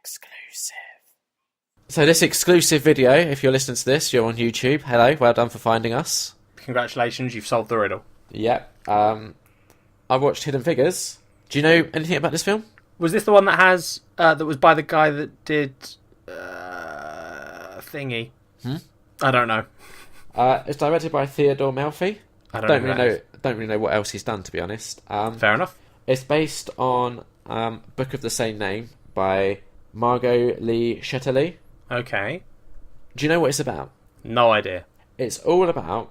Exclusive. So this exclusive video, if you're listening to this, you're on YouTube. Hello, well done for finding us. Congratulations, you've solved the riddle. Yep. I watched Hidden Figures. Do you know anything about this film? Was this the one that has that was by the guy that did Thingy? I don't know. It's directed by Theodore Melfi. I don't really know what else he's done, to be honest. Fair enough. It's based on book of the same name by Margot Lee Shetterly. Okay. Do you know what it's about? No idea. It's all about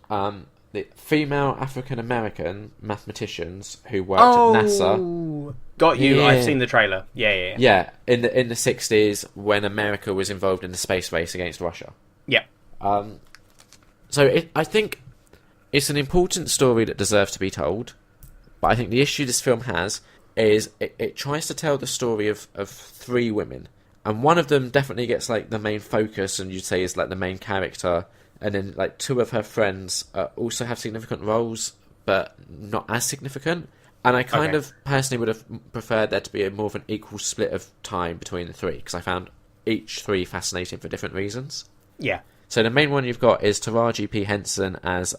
the female African-American mathematicians who worked at NASA. Got you. Yeah. I've seen the trailer. Yeah. Yeah, in the 60s when America was involved in the space race against Russia. Yeah. So I think it's an important story that deserves to be told, but I think the issue this film has is it tries to tell the story of three women, and one of them definitely gets like the main focus, and you'd say is like the main character, and then like two of her friends also have significant roles, but not as significant. And I kind of personally would have preferred there to be more of an equal split of time between the three, because I found each three fascinating for different reasons. Yeah. So the main one you've got is Taraji P. Henson as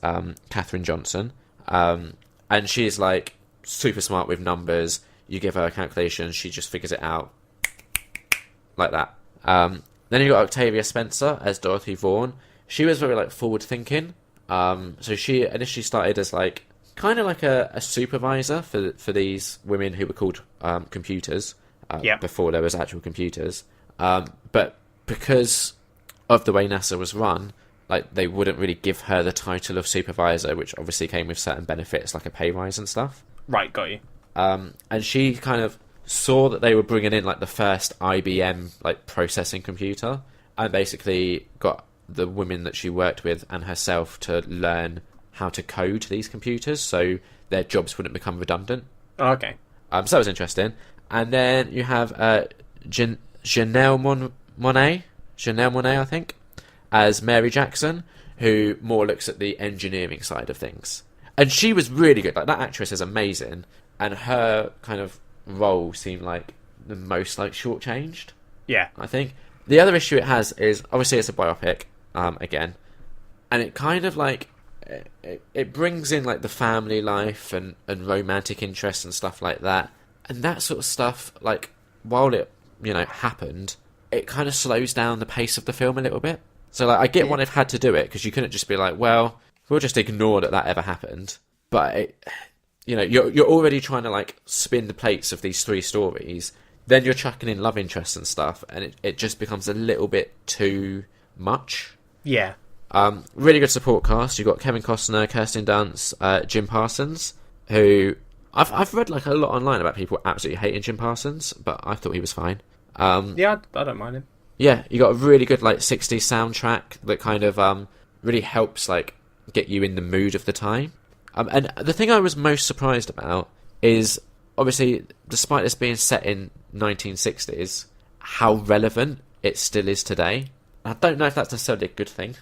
Katherine Johnson. And she's like super smart with numbers. You give her a calculation, she just figures it out. Like that. Then you've got Octavia Spencer as Dorothy Vaughan. She was very like forward thinking. So she initially started as like kind of like a supervisor for these women who were called computers. Before there was actual computers. But because of the way NASA was run, like they wouldn't really give her the title of supervisor, which obviously came with certain benefits like a pay rise and stuff. Right, got you. And she kind of saw that they were bringing in like the first IBM like processing computer, and basically got the women that she worked with and herself to learn how to code these computers so their jobs wouldn't become redundant. Okay. So that was interesting. And then you have Janelle Monáe, I think, as Mary Jackson, who more looks at the engineering side of things. And she was really good. Like, that actress is amazing, and her kind of role seemed like the most like shortchanged. Yeah. I think the other issue it has is obviously it's a biopic again, and it kind of like it brings in like the family life and romantic interests and stuff like that, and that sort of stuff. Like, while it happened, it kind of slows down the pace of the film a little bit. So like I get why they've had to do it, because you couldn't just be like, well, we'll just ignore that ever happened. But you're already trying to like spin the plates of these three stories, then you're chucking in love interests and stuff, and it just becomes a little bit too much. Yeah. Really good support cast. You've got Kevin Costner, Kirsten Dunst, Jim Parsons, who I've read like a lot online about people absolutely hating Jim Parsons, but I thought he was fine. Yeah, I don't mind him. Yeah, you got a really good like 60s soundtrack that kind of really helps like get you in the mood of the time. And the thing I was most surprised about is, obviously, despite this being set in 1960s, how relevant it still is today. I don't know if that's necessarily a good thing.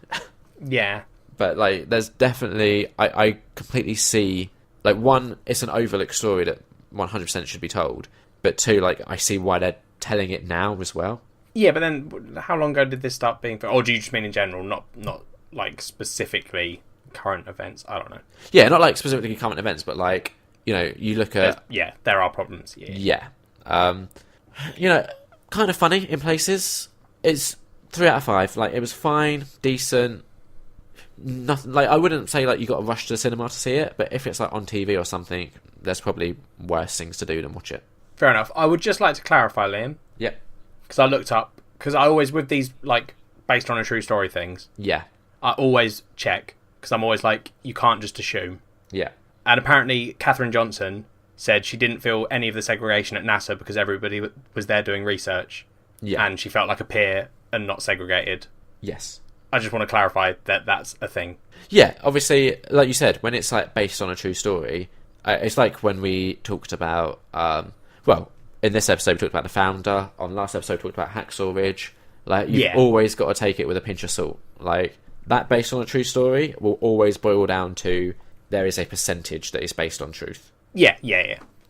Yeah. But like, there's definitely I completely see, like, one, it's an overlooked story that 100% should be told, but two, like, I see why they're telling it now as well. Yeah, but then how long ago did this start being? Or do you just mean in general, not like specifically current events? I don't know. Yeah, not like specifically current events, but like, you look at... there are problems. Yeah. Kind of funny in places. It's 3 out of 5. Like, it was fine, decent. Nothing like, I wouldn't say like you got to rush to the cinema to see it, but if it's like on TV or something, there's probably worse things to do than watch it. Fair enough. I would just like to clarify, Liam. Yep. Because I looked up, because I always, with these like based on a true story things, yeah, I always check, because I'm always like, you can't just assume. Yeah. And apparently Katherine Johnson said she didn't feel any of the segregation at NASA because everybody was there doing research. Yeah. And she felt like a peer and not segregated. Yes. I just want to clarify that that's a thing. Yeah, obviously, like you said, when it's like based on a true story, it's like when we talked about, in this episode we talked about The Founder, on last episode we talked about Hacksaw Ridge. Like, you've always got to take it with a pinch of salt. Like, that based on a true story will always boil down to there is a percentage that is based on truth. Yeah.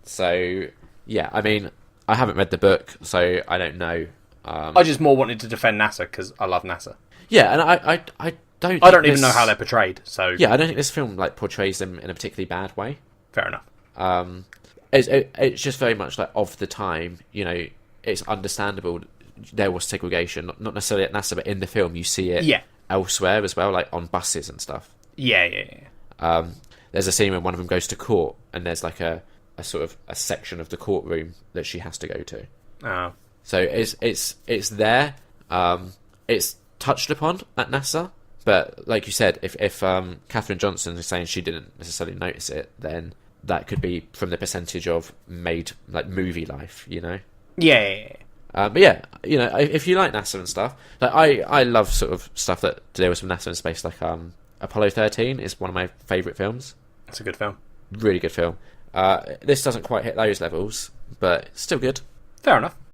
So, yeah, I mean, I haven't read the book, so I don't know. I just more wanted to defend NASA because I love NASA. Yeah, and I don't. I don't even know how they're portrayed. So yeah, I don't think this film like portrays them in a particularly bad way. fair enough. It's just very much like of the time. You know, it's understandable there was segregation, not necessarily at NASA, but in the film you see it elsewhere as well, like on buses and stuff. Yeah. There's a scene when one of them goes to court, and there's like a sort of a section of the courtroom that she has to go to. Oh. So it's there. It's touched upon at NASA, but like you said, if Katherine Johnson is saying she didn't necessarily notice it, then that could be from the percentage of made like movie life, you know. Yeah. But yeah, you know, if you like NASA and stuff, like I love sort of stuff that deals with NASA and space, like Apollo 13 is one of my favourite films. It's a good film. Really good film. This doesn't quite hit those levels, but still good. Fair enough.